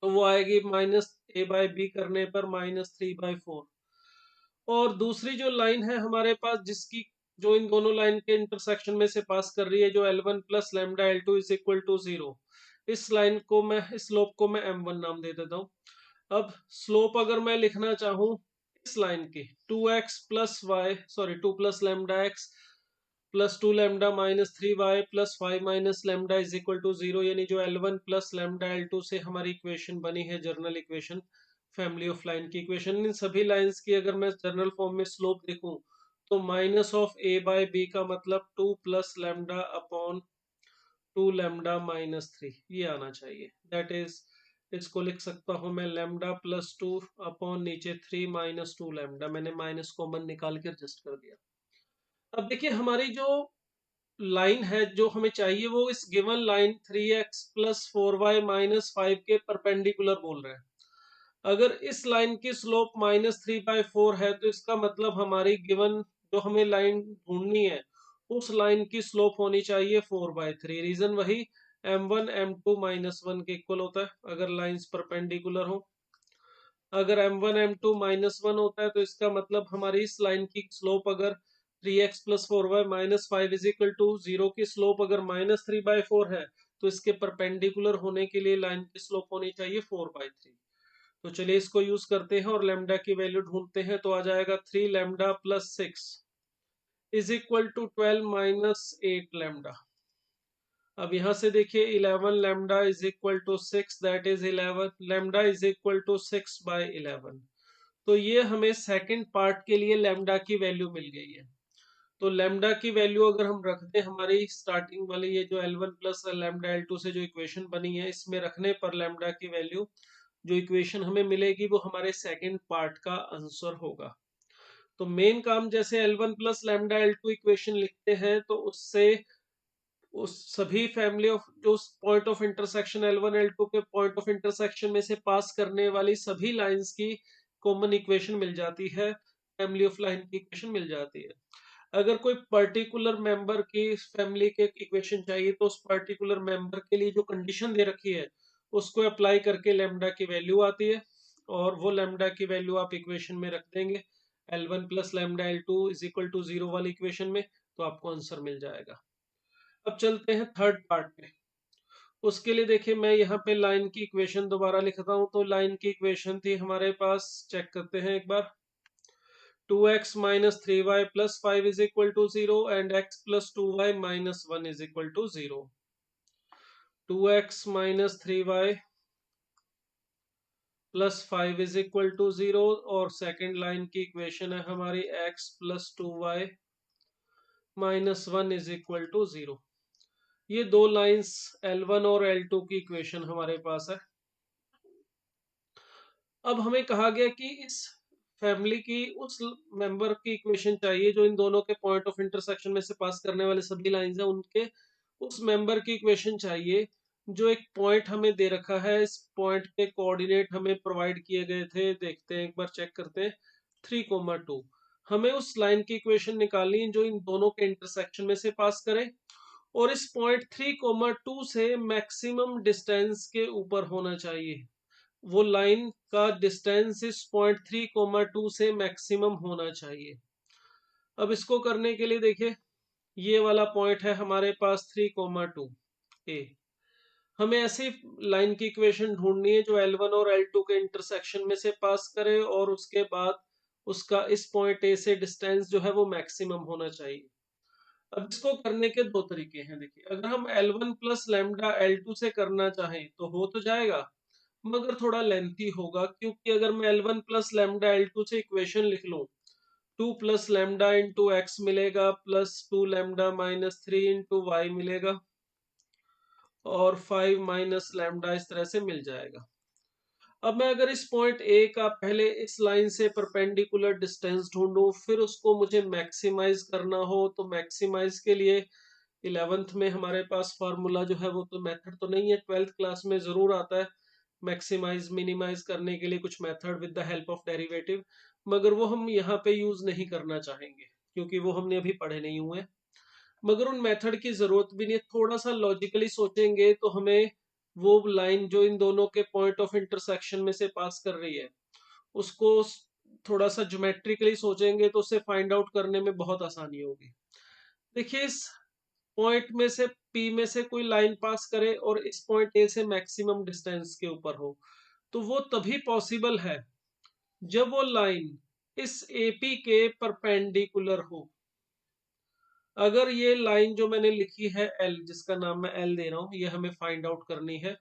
तो वो आएगी -a/b करने पर -3/4। और दूसरी जो लाइन है हमारे पास जिसकी जो इन दोनों लाइन के इंटरसेक्शन में से पास कर रही है, जो L1 plus lambda L2 is equal to 0, इस लाइन को मैं इस स्लोप को मैं M1 नाम दे देता हूँ। अब स्लोप अगर मैं लिखना चाहूँ इस लाइन की 2x plus y sorry 2 + λx plus 2 λ - 3y plus 5 - lambda is equal to 0, यानी जो L1 प्लस लैम्डा L2 से हमारी इक्वेशन बनी है, general equation, family of line की इक्वेशन, इन सभी लाइंस की अगर मैं जर्नल फॉर्म में स्लोप देखूं तो -a/b का मतलब 2 + λ/2 λ - 3 ये आना चाहिए। दैट इज इसको लिख सकता हूं मैं लैम्डा प्लस 2 अपॉन नीचे 3 माइनस 2 लैम्डा, मैंने माइनस कॉमन निकाल के एडजस्ट कर दिया। अब देखिए हमारी जो लाइन है जो हमें चाहिए वो इस given line 3x plus 4y minus 5 के परपेंडिकुलर बोल रहे हैं। अगर इस लाइन की स्लोप -3/4 है तो इसका मतलब हमारी गिवन जो हमें लाइन ढूंढनी है उस लाइन की स्लोप होनी चाहिए 4/3। रीजन वही m1 m2 -1 के इक्वल होता है अगर लाइंस परपेंडिकुलर हो। अगर m1 m2 -1 होता है तो इसका मतलब हमारी इस लाइन की स्लोप अगर 3x plus 4y minus 5 is equal to 0 की स्लोप अगर -3/4 है तो इसके परपेंडिकुलर होने के लिए लाइन की स्लोप होनी चाहिए 4/3। तो चलिए इसको यूज करते हैं और लेमडा की वैल्यू ढूंढते हैं। तो आ जाएगा 3 lambda plus 6 is equal to 12 minus 8 lambda. अब यहां से देखिए 11 lambda is equal to 6 that is 11 lambda is equal to 6/11। तो ये हमें सेकंड पार्ट के लिए लैम्डा की वैल्यू मिल गई है। तो लैम्डा की वैल्यू अगर हम रखते हैं हमारी स्टार्टिंग वाली ये जो L1 प्लस लैम्डा L2 से जो इक्वेशन बनी है इसमें रखने पर लैम्डा की वैल्यू जो इक्वेशन हमें मिलेगी वो हमारे सेकंड पार्ट का आंसर होगा। तो मेन काम जैसे L1 plus lambda L2 equation लिखते हैं तो उससे उस सभी फैमिली ऑफ जो point of intersection L1 L2 के पॉइंट ऑफ इंटरसेक्शन में से पास करने वाली सभी लाइंस की कॉमन इक्वेशन मिल जाती है, फैमिली ऑफ लाइन की इक्वेशन मिल जाती है। अगर कोई पर्टिकुलर मेंबर की फैमिली के इक्वेशन चाहिए तो उस पर्टिकुलर मेंबर के लिए जो कंडीशन दे रखी है उसको अप्लाई करके लेमडा की वैल्यू आती है और वो लेमडा की वैल्यू आप इक्वेशन में रख देंगे L1 plus lambda L2 is equal to 0 वाली इक्वेशन में, तो आपको आंसर मिल जाएगा। अब चलते हैं थर्ड पार्ट में। उसके लिए देखिए मैं यहाँ पे लाइन की इक्वेशन दोबारा लिखता हूँ। तो लाइन की इक्वेशन थी हमारे पास, चेक करते हैं एक बार। 2x minus 3y plus 5 is equal to 0 and x plus 2y minus 1 is equal to 0. 2x minus 3y plus 5 is equal to 0 और सेकेंड लाइन की इक्वेशन है हमारी x plus 2y minus 1 is equal to 0। ये दो lines L1 और L2 की equation हमारे पास है। अब हमें कहा गया कि इस फैमिली की उस मेंबर की इक्वेशन चाहिए जो इन दोनों के पॉइंट ऑफ इंटरसेक्शन में से पास करने वाले सभी लाइंस हैं उनके उस मेंबर की इक्वेशन चाहिए जो एक पॉइंट हमें दे रखा है। इस पॉइंट के कोऑर्डिनेट हमें प्रोवाइड किए गए थे, देखते हैं एक बार चेक करते हैं 3,2। हमें उस लाइन की इक्वेशन निकालनी है जो इन दोनों के इंटरसेक्शन में से पास करे और इस पॉइंट 3,2 से मैक्सिमम डिस्टेंस के ऊपर होना चाहिए। वो लाइन का डिस्टेंस इस पॉइंट 3,2 से मैक्सिमम होना चाहिए। अब इसको करने के लिए देखिए ये वाला पॉइंट है हमारे पास 3,2 ए। हमें ऐसी लाइन की इक्वेशन ढूंढनी है जो L1 और L2 के इंटरसेक्शन में से पास करे और उसके बाद उसका इस पॉइंट ए से डिस्टेंस जो है वो मैक्सिमम होना चाहिए। अब इसको करने के दो तरीके हैं। देखिए अगर हम L1 प्लस लैम्डा L2 से करना चाहें तो हो तो जाएगा, मगर थोड़ा लेंथी होगा क्योंकि अगर मैं L1 प्लस लैम्डा L2 से इक्वेशन लिख लूं 2 प्लस लैम्डा इंटू एक्स मिलेगा plus 2 lambda minus 3 into y मिलेगा और 5 माइनस लैम्डा इस तरह से मिल जाएगा। अब मैं अगर इस पॉइंट ए का पहले इस लाइन से परपेंडिकुलर डिस्टेंस ढूंढूं फिर उसको मुझे मैक्सिमाइज करना हो तो मैक्सिमाइज के लिए 11th में हमारे पास फार्मूला जो है वो तो मेथड तो नहीं है, 12th क्लास में जरूर आता है मैक्सिमाइज मिनिमाइज करने के लिए कुछ method with the help of derivative, मगर वो हम यहाँ पे यूज नहीं करना चाहेंगे क्योंकि वो हमने अभी पढ़े नहीं हुए हैं। मगर उन मेथड की जरूरत भी नहीं है, थोड़ा सा लॉजिकली सोचेंगे तो हमें वो लाइन जो इन दोनों के पॉइंट ऑफ इंटरसेक्शन में से पास कर रही है उसको थोड़ा सा ज्योमेट्रिकली सोचेंगे तो उसे फाइंड आउट करने में बहुत आसानी होगी। देखिए इस पॉइंट में से पी में से कोई लाइन पास करे और इस पॉइंट ए से मैक्सिमम डिस्टेंस के ऊपर हो तो वो तभी पॉसिबल है जब वो लाइन इस एपी के परपेंडिकुलर हो। अगर ये लाइन जो मैंने लिखी है एल, जिसका नाम मैं एल दे रहा हूं, ये हमें फाइंड आउट करनी है।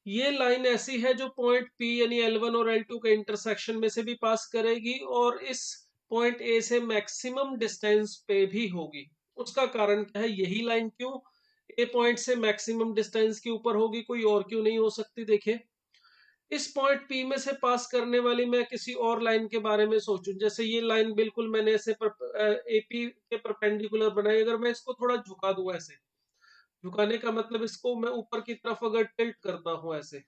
ये लाइन ऐसी है जो पॉइंट पी यानी L1 और L2 के इंटरसेक्शन में से भी पास करेगी और इस पॉइंट ए से मैक्सिमम डिस्टेंस पे भी होगी। उसका कारण क्या है, यही लाइन क्यों ए पॉइंट से मैक्सिमम डिस्टेंस के ऊपर होगी, कोई और क्यों नहीं हो सकती। देखिए इस पॉइंट P में से पास करने वाली मैं किसी और लाइन के बारे में सोचूं, जैसे ये लाइन बिल्कुल मैंने ऐसे AP के परपेंडिकुलर बनाई, अगर मैं इसको थोड़ा झुका दूं ऐसे, झुकाने का मतलब इसको मैं ऊपर की तरफ अगर टिल्ट करता हूं ऐसे,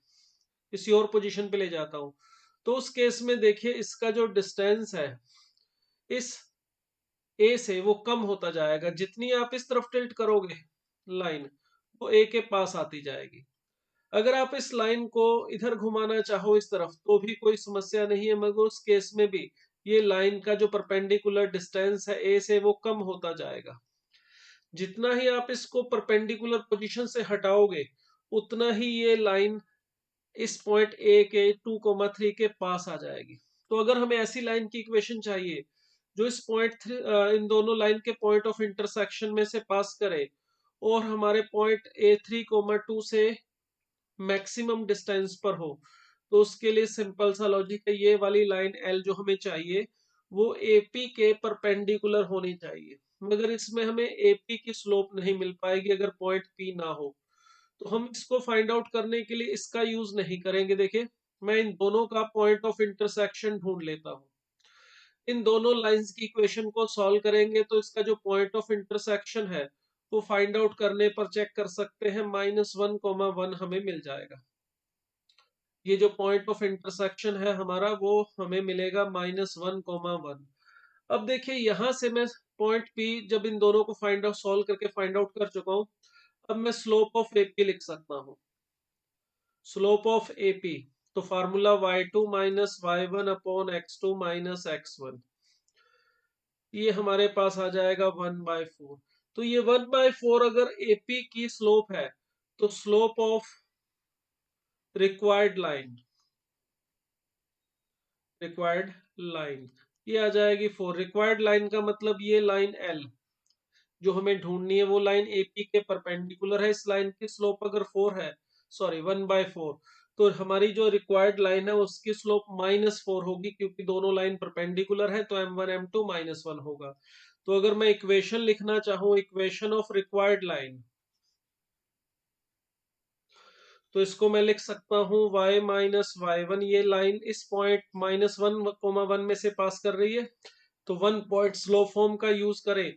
किसी और पोजीशन पे ले जाता हूं, तो उस केस में देखिए इसका जो डिस्टेंस है इस ए से वो कम होता जाएगा, जितनी आप इस तरफ टिल्ट करोगे लाइन, वो ए के पास आती जाएगी। अगर आप इस लाइन को इधर घुमाना चाहो इस तरफ तो भी कोई समस्या नहीं है, मगर उस केस में भी ये लाइन का जो परपेंडिकुलर डिस्टेंस है ए से वो कम होता जाएगा। जितना ही आप इसको परपेंडिकुलर पोजीशन से हटाओगे उतना ही ये लाइन इस पॉइंट ए के 2,3 के पास आ जाएगी। तो अगर हमें ऐसी लाइन की इक्वेशन चाहिए जो इस पॉइंट इन दोनों लाइन के पॉइंट ऑफ इंटरसेक्शन में से पास करे और हमारे पॉइंट A3,2 से मैक्सिमम डिस्टेंस पर हो, तो उसके लिए सिंपल सा लॉजिक है, ये वाली लाइन एल जो हमें चाहिए वो एपी के परपेंडिकुलर होनी चाहिए, मगर इसमें हमें एपी की स्लोप नहीं मिल पाएगी अगर पॉइंट पी ना हो। तो हम इसको फाइंड आउट करने के लिए इसका यूज नहीं करेंगे। देखिए मैं इन दोनों का पॉइंट ऑफ इंटरसेक्शन ढूंढ लेता हूँ, इन दोनों लाइंस की इक्वेशन को सॉल्व करेंगे तो इसका जो पॉइंट ऑफ इंटरसेक्शन है वो फाइंड आउट करने पर चेक कर सकते हैं, -1,1 हमें मिल जाएगा। ये जो पॉइंट ऑफ इंटरसेक्शन है हमारा वो हमें मिलेगा -1,1। अब देखिए यहां से मैं पॉइंट पी जब इन दोनों को फाइंड आउट सॉल्व करके फाइंड आउट कर चुका हूं, अब मैं स्लोप ऑफ एपी लिख सकता हूं। स्लोप ऑफ एपी तो formula y2 - y1 upon x2 - x1, ये हमारे पास आ जाएगा 1/4। तो ये 1/4 अगर एपी की स्लोप है तो slope of required line, required line ये आ जाएगी 4। रिक्वायर्ड लाइन का मतलब ये लाइन एल जो हमें ढूंढनी है वो लाइन एपी के परपेंडिकुलर है, इस लाइन की स्लोप अगर 4 है, सॉरी 1/4, तो हमारी जो रिक्वायर्ड लाइन है उसकी स्लोप -4 होगी, क्योंकि दोनों लाइन परपेंडिकुलर है तो m1 m2 -1 होगा। तो अगर मैं इक्वेशन लिखना चाहूँ, इक्वेशन ऑफ रिक्वायर्ड लाइन, तो इसको मैं लिख सकता हूँ y - y1, ये लाइन इस पॉइंट -1,1 में से पास कर रही है, तो 1 पॉइंट स्लोप फॉर्म का यूज करें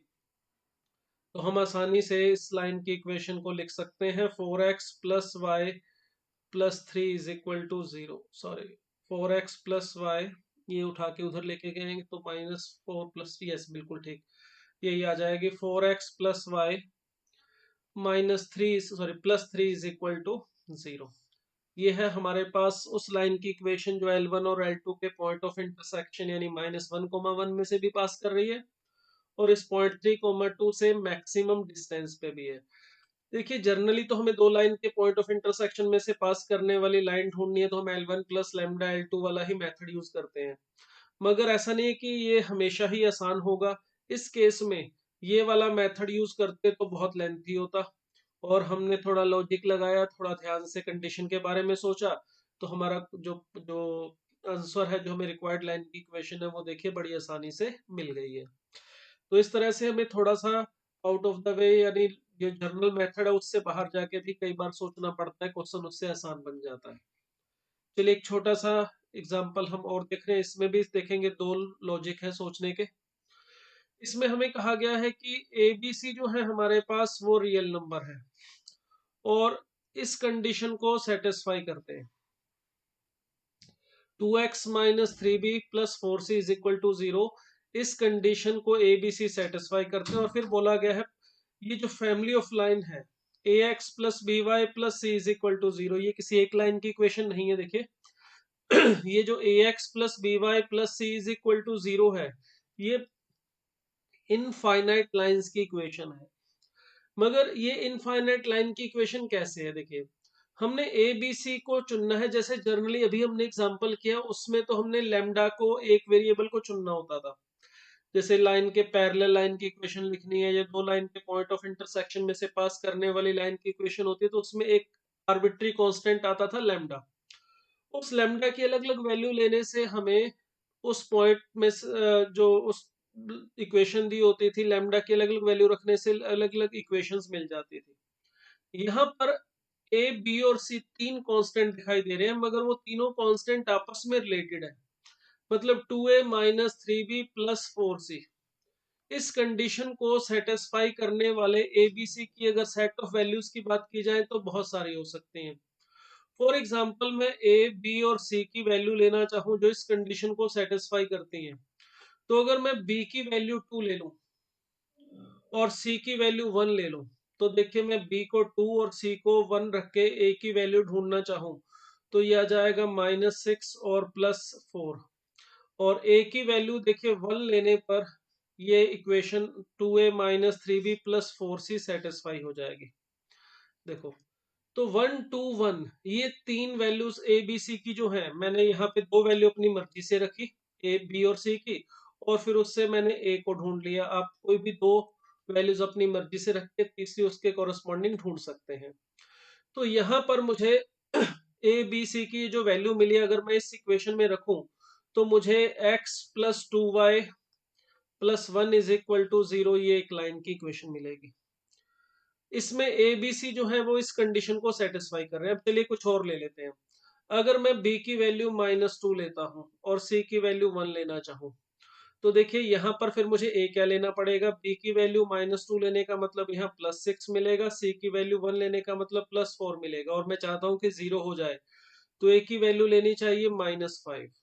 तो हम आसानी से इस लाइन की इक्वेशन को लिख सकते हैं 4x plus y plus 3 is equal to 0, sorry 4x plus y, ये उठा के उधर लेके गए तो -4 + 3, यस बिल्कुल ठीक, यही आ जाएगी 4x plus y -3 sorry +3 is equal to 0। ये है हमारे पास उस लाइन की इक्वेशन जो L1 और L2 के पॉइंट ऑफ इंटरसेक्शन यानी -1,1 में से भी पास कर रही है और इस पॉइंट 3,2 से मैक्सिमम डिस्टेंस पे भी है। देखिए जनरली तो हमें दो लाइन के पॉइंट ऑफ इंटरसेक्शन में से पास करने वाली लाइन ढूंढनी है तो हम L1 प्लस लैम्डा L2 वाला ही मेथड यूज करते हैं, मगर ऐसा नहीं है कि ये हमेशा ही आसान होगा। इस केस में ये वाला मेथड यूज करते तो बहुत लेंथी होता, और हमने थोड़ा लॉजिक लगाया, थोड़ा ध्यान से कंडीशन के बारे में सोचा, तो हमारा जो जो आंसर है, जो हमें रिक्वायर्ड लाइन की इक्वेशन है, वो देखिए बड़ी आसानी से मिल गई है। तो इस तरह से हमें थोड़ा सा आउट ऑफ द वे यानी जो जर्नल मेथड है उससे बाहर जाके भी कई बार सोचना पड़ता है, क्वेश्चन उससे आसान बन जाता है। चलिए एक छोटा सा एग्जांपल हम और देख रहे हैं, इसमें भी देखेंगे दो लॉजिक है सोचने के। इसमें हमें कहा गया है कि ABC जो है हमारे पास वो रियल नंबर है और इस कंडीशन को सेटिस्फाई करते हैं, 2x - 3b + 4c = 0, इस कंडीशन को ABC सेटिस्फाई करते हैं। और फिर बोला गया है ये जो फैमिली ऑफ लाइन है AX + BY + C = 0, ये किसी एक लाइन की इक्वेशन नहीं है। देखिए ये जो AX + BY + C = 0 है, ये इनफाइनाइट लाइंस की इक्वेशन है। मगर ये इनफाइनाइट लाइन की इक्वेशन कैसे है, देखिए हमने ए बी सी को चुनना है, जैसे जनरली अभी हमने एग्जांपल किया उसमें तो हमने लैम्डा को एक वेरिएबल को चुनना होता था। जैसे लाइन के पैरेलल लाइन की इक्वेशन लिखनी है या दो लाइन के पॉइंट ऑफ इंटरसेक्शन में से पास करने वाली लाइन की इक्वेशन होती है, तो उसमें एक आर्बिट्री कांस्टेंट आता था लैम्डा। उस लैम्डा की अलग अलग वैल्यू लेने से हमें उस पॉइंट में जो उस इक्वेशन दी होती थी, लैम्डा की अलग अलग वैल्यू रखने से अलग अलग इक्वेशंस मिल जाती थी। यहाँ पर ए बी और सी तीन कांस्टेंट दिखाई दे रहे हैं, मगर वो तीनों कांस्टेंट आपस में रिलेटेड है। मतलब 2a minus 3b plus 4c, इस कंडीशन को सेटिस्फाई करने वाले ए बी सी की अगर सेट ऑफ वैल्यूज की बात की जाए तो बहुत सारी हो सकती हैं। फॉर एग्जाम्पल, मैं ए बी और सी की वैल्यू लेना चाहूं जो इस कंडीशन को सेटिस्फाई करती हैं, तो अगर मैं बी की वैल्यू 2 ले लूं और सी की वैल्यू 1 ले लूं, तो देखिए मैं बी को 2 और सी को 1 रख के ए की वैल्यू ढूंढना चाहूं, तो ये आ जाएगा -6 और +4। और ए की वैल्यू देखिए 1 लेने पर ये equation 2a minus 3b plus 4c satisfy हो जाएगी। देखो, तो 1 2 1 ये तीन वैल्यूज ए बी सी की जो है, मैंने यहाँ पे दो वैल्यू अपनी मर्जी से रखी, ए बी और सी की, और फिर उससे मैंने ए को ढूंढ लिया। आप कोई भी दो वैल्यूज अपनी मर्जी से रख के तीसरी उसके कॉरेस्पॉन्डिंग ढूंढ सकते हैं। तो यहाँ पर मुझे ए बी सी की जो वैल्यू मिली, अगर मैं इस इक्वेशन में रखूं, तो मुझे x plus 2y plus 1 is equal to 0 ये एक लाइन की इक्वेशन मिलेगी। इसमें ए बी सी जो है वो इस कंडीशन को सेटिस्फाई कर रहे हैं। अब चलिए कुछ और ले लेते हैं। अगर मैं बी की वैल्यू -2 लेता हूं और सी की वैल्यू 1 लेना चाहूं, तो देखिए यहाँ पर फिर मुझे ए क्या लेना पड़ेगा। बी की वैल्यू -2 लेने का मतलब यहाँ +6 मिलेगा, सी की वैल्यू 1 लेने का मतलब +4 मिलेगा, और मैं चाहता हूँ कि 0 हो जाए, तो ए की वैल्यू लेनी चाहिए -5,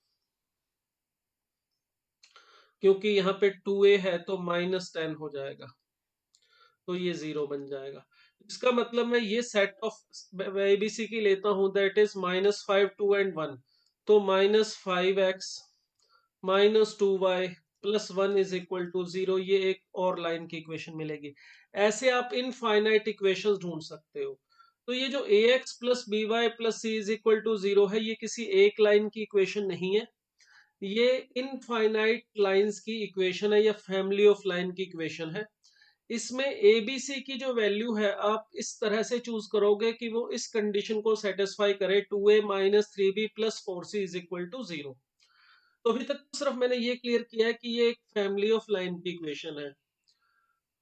क्योंकि यहाँ पे 2a है तो -10 हो जाएगा, तो ये 0 बन जाएगा। इसका मतलब मैं ये सेट ऑफ एबीसी की लेता हूं, दैट इज -5 2 एंड 1, तो -5x -2y plus 1 is equal to 0, ये एक और लाइन की इक्वेशन मिलेगी। ऐसे आप इनफाइनाइट इक्वेशंस ढूंढ सकते हो। तो ये जो ax plus b y plus c is equal to 0 है, ये किसी एक लाइन की इक्वेशन नहीं है, ये इनफाइनाइट लाइंस की इक्वेशन है या फैमिली ऑफ लाइन की इक्वेशन है। इसमें ए बी सी की जो वैल्यू है आप इस तरह से चूज करोगे कि वो इस कंडीशन को सेटिस्फाई करे, 2a minus 3b plus 4c is equal to 0। तो अभी तक सिर्फ मैंने ये क्लियर किया है कि ये एक फैमिली ऑफ लाइन की इक्वेशन है।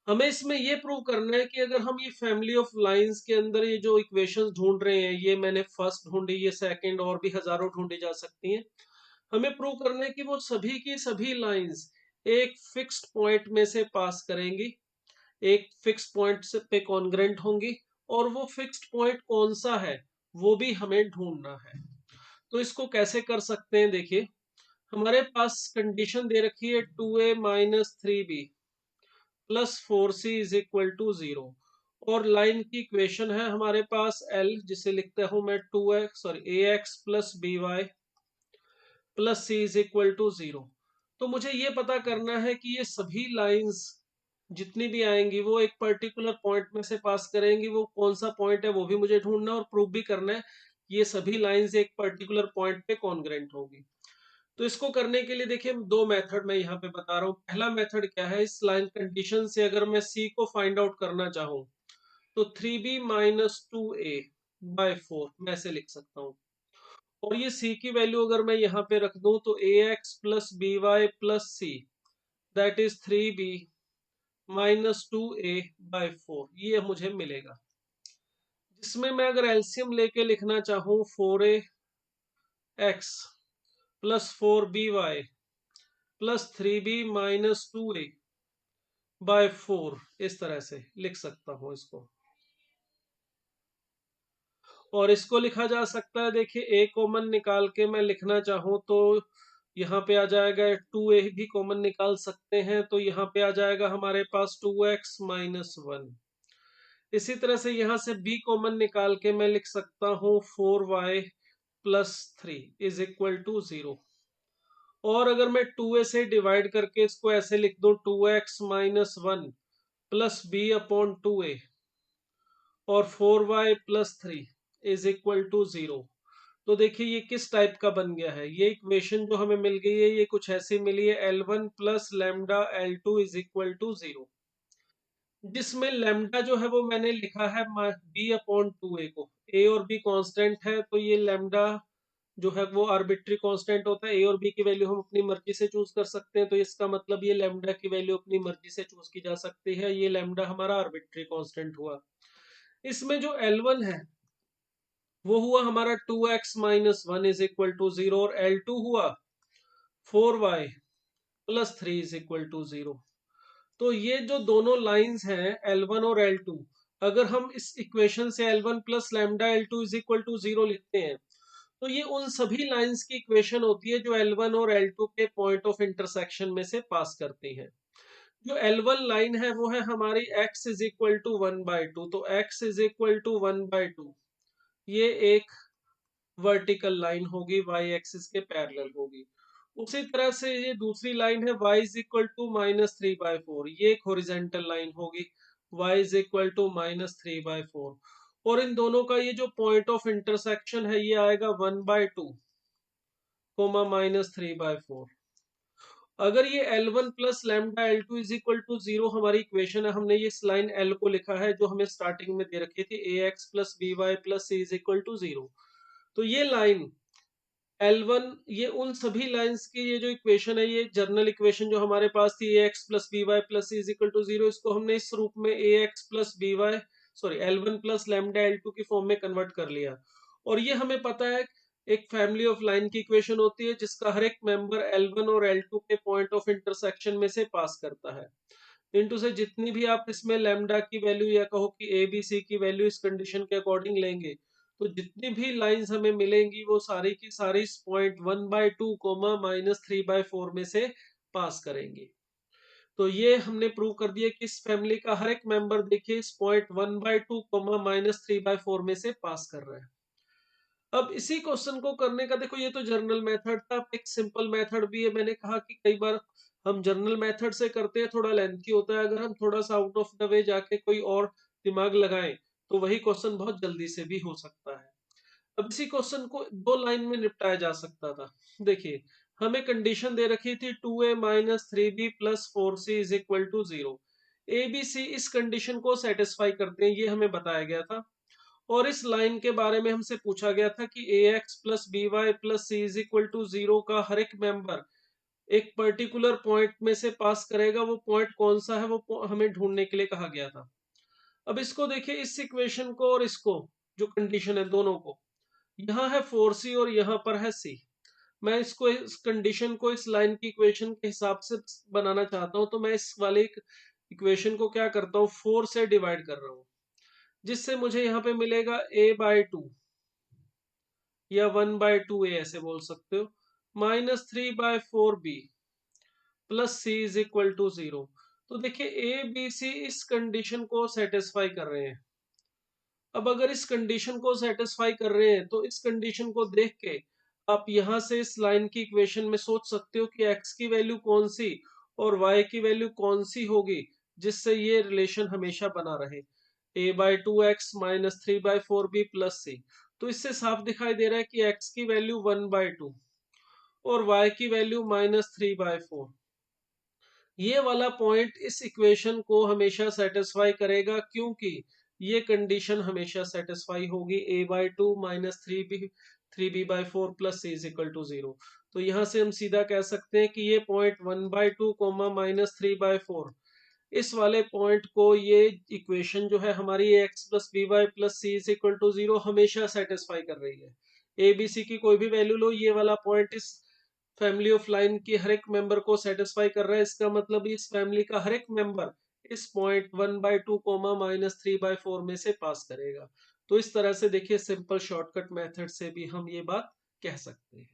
हमें इसमें ये प्रूव करना है कि अगर हम ये फैमिली ऑफ लाइंस के अंदर ये जो इक्वेशंस ढूंढ रहे हैं, ये मैंने फर्स्ट ढूंढी, ये सेकंड, और भी हजारों ढूंढी जा सकती हैं, हमें प्रूव करना है कि वो सभी की सभी लाइंस एक फिक्स्ड पॉइंट में से पास करेंगी, एक फिक्स पॉइंट से पे कॉन्ग्रेंट होंगी, और वो फिक्स्ड पॉइंट कौन सा है वो भी हमें ढूंढना है। तो इसको कैसे कर सकते हैं, देखिए हमारे पास कंडीशन दे रखी है 2a minus 3b plus 4c is equal to 0, और लाइन की इक्वेशन है हमारे पास l, जिसे लिखता हूं मैं 2x plus b y plus c is equal to 0। तो मुझे ये पता करना है कि ये सभी लाइंस जितनी भी आएंगी वो एक पर्टिकुलर पॉइंट में से पास करेंगी, वो कौन सा पॉइंट है वो भी मुझे ढूंढना है, और प्रूव भी करना है ये सभी लाइंस एक पर्टिकुलर पॉइंट पे कॉन्ग्रेंट होगी। तो इसको करने के लिए देखिए दो मेथड मैं यहाँ पे बता रहा हूँ। पहला मेथड क्या है, इस लाइन कंडीशन से अगर मैं सी को फाइंड आउट करना चाहूँ, तो 3b माइनस 2a बाय 4 मैं ऐसे लिख सकता हूँ, और ये c की वैल्यू अगर मैं यहाँ पे रख दूं, तो ax plus b y plus c that is 3b minus 2a by 4, ये मुझे मिलेगा। जिसमें मैं अगर एलसीएम लेके लिखना चाहूँ, 4ax plus 4by plus 3b minus 2a by 4, इस तरह से लिख सकता हूँ इसको। और इसको लिखा जा सकता है, देखिए ए कॉमन निकाल के मैं लिखना चाहूँ तो यहाँ पे आ जाएगा, 2a भी कॉमन निकाल सकते हैं, तो यहाँ पे आ जाएगा हमारे पास 2x माइनस 1। इसी तरह से यहाँ से b कॉमन निकाल के मैं लिख सकता हूँ 4y plus 3 is equal to 0। और अगर मैं 2a से डिवाइड करके इसको ऐसे लिख दूं, 2x minus 1 plus B upon 2a और 4y plus 3 is equal to 0। तो देखिए ये किस टाइप का बन गया है, ये इक्वेशन जो हमें मिल गई है ये कुछ ऐसी मिली है, L1 plus lambda L2 is equal to 0, जिसमें लैम्डा जो है वो मैंने लिखा है बी अपॉन 2a को। ए और बी कांस्टेंट है, तो ये लैम्डा जो है वो आर्बिट्री कांस्टेंट होता है। ए और बी की वैल्यू हम अपनी मर्जी से चूज कर सकते हैं, तो इसका मतलब ये लैम्डा की वैल्यू अपनी मर्जी से चूज की जा सकती है, ये लैम्डा हमारा आर्बिट्री कांस्टेंट हुआ। इसमें जो L1 है वो हुआ हमारा 2x minus one is equal to zero, और L2 हुआ 4y plus three is equal to zero. तो ये जो दोनों लाइंस हैं L1 और L2, अगर हम इस इक्वेशन से L1 plus lambda L2 is equal to zero लिखते हैं, तो ये उन सभी लाइंस की इक्वेशन होती है जो L1 और L2 के पॉइंट ऑफ इंटरसेक्शन में से पास करती हैं। जो L1 लाइन है वो है हमारी x is equal to one by two, तो x is equal to one by two, ये एक वर्टिकल लाइन होगी, वाई एक्सिस के पैरेलल होगी। उसी तरह से ये दूसरी लाइन है y is equal to minus three by four, ये एक हॉरिजेंटल लाइन होगी, y is equal to minus three by four. और इन दोनों का ये जो पॉइंट ऑफ इंटरसेक्शन है ये आएगा one by two comma minus three by four. अगर ये L1 plus lambda L2 is equal to zero हमारी इक्वेशन है, हमने ये इस लाइन L को लिखा है जो हमें स्टार्टिंग में दे रखी थी ax plus b y plus c is equal to zero. तो ये लाइन L1, ये उन सभी लाइंस की ये जो इक्वेशन है, ये जर्नल इक्वेशन जो हमारे पास थी ax plus b y plus c is equal to zero, इसको हमने इस रूप में ax plus b y sorry L1 plus lambda L2 की फॉर्म में कन्वर्ट कर लिया। और ये हमें पता है एक फैमिली ऑफ लाइन की इक्वेशन होती है जिसका हर एक मेंबर L1 और L2 के पॉइंट ऑफ इंटरसेक्शन में से पास करता है। इनटू से जितनी भी आप इसमें लैम्डा की वैल्यू या कहो कि ए बी सी की वैल्यू इस कंडीशन के अकॉर्डिंग लेंगे, तो जितनी भी लाइंस हमें मिलेंगी वो सारी की सारी इस point one by two comma minus three by four में से पास करेंगे। तो ये हमने प्रूव कर दिया कि इस फैमिली का हर एक मेंबर देखिए इस point one by two comma minus three by four में से पास कर रहा है। अब इसी क्वेश्चन को करने का देखो, ये तो जर्नल मेथड था, एक सिंपल मेथड भी है। मैंने कहा कि कई बार हम जर्नल मेथड से करते हैं, थोड़ा लेंथी होता है, अगर हम थोड़ा सा आउट ऑफ द वे जाके कोई और दिमाग लगाएं तो वही क्वेश्चन बहुत जल्दी से भी हो सकता है। अब इसी क्वेश्चन को दो लाइन में निपटाया जा सकता था। देखिए, हमें कंडीशन दे रखी थी two a minus three b plus four c is equal to zero. A b c इस कंडीशन को सेटिस्फाई करते हैं, ये हमें बताया गया था। और इस लाइन के बारे में हमसे पूछा गया था कि a x plus b y plus c is equal to zero का हर एक मेंबर एक पर्टिकुलर पॉइंट में से पास करेगा, वो पॉइंट कौन सा है वो हमें ढूंढने के लिए कहा गया था। अब इसको देखिए, इस इक्वेशन को और इसको, जो कंडीशन है दोनों को, यहाँ है फोर सी और यहाँ पर है सी। मैं इसको इस कंडीशन को इस लाइन की इक्वेशन के हिसाब से बनाना चाहता हूं, तो मैं इस वाले इक्वेशन को क्या करता हूँ, फोर से डिवाइड कर रहा हूँ, जिससे मुझे यहाँ पे मिलेगा ए बाई टू या वन बाई टू ए ऐसे बोल सकते हो, minus three by four b plus c is equal to zero. तो देखिए ए बी सी इस कंडीशन को सेटिस्फाई कर रहे हैं। अब अगर इस कंडीशन को सेटिस्फाई कर रहे हैं तो इस कंडीशन को देख के आप यहां से इस लाइन की इक्वेशन में सोच सकते हो कि x की वैल्यू कौन सी और y की वैल्यू कौन सी होगी, जिससे ये रिलेशन हमेशा बना रहे, a by two x minus three by four b plus c. तो इससे साफ दिखाई दे रहा है कि x की वैल्यू वन बाई टू और y की value minus three by four. ये वाला पॉइंट इस इक्वेशन को हमेशा सेटिस्फाई करेगा, क्योंकि ये कंडीशन हमेशा सेटिस्फाई होगी, a by two minus three b by four plus c is equal to zero. तो यहां से हम सीधा कह सकते हैं कि ये point one by two comma minus three by four, इस वाले पॉइंट को ये इक्वेशन जो है हमारी x plus b y plus c is equal to zero हमेशा सेटिस्फाई कर रही है। ए बी सी की कोई भी वैल्यू लो, ये वाला पॉइंट इस फैमिली ऑफ लाइन की हर एक मेंबर को सेटिस्फाई कर रहा है। इसका मतलब इस फैमिली का हर एक मेंबर इस point one by two comma minus three by four में से पास करेगा। तो इस तरह से देखिए, सिंपल शॉर्टकट मेथड से भी हम ये बात कह सकते हैं।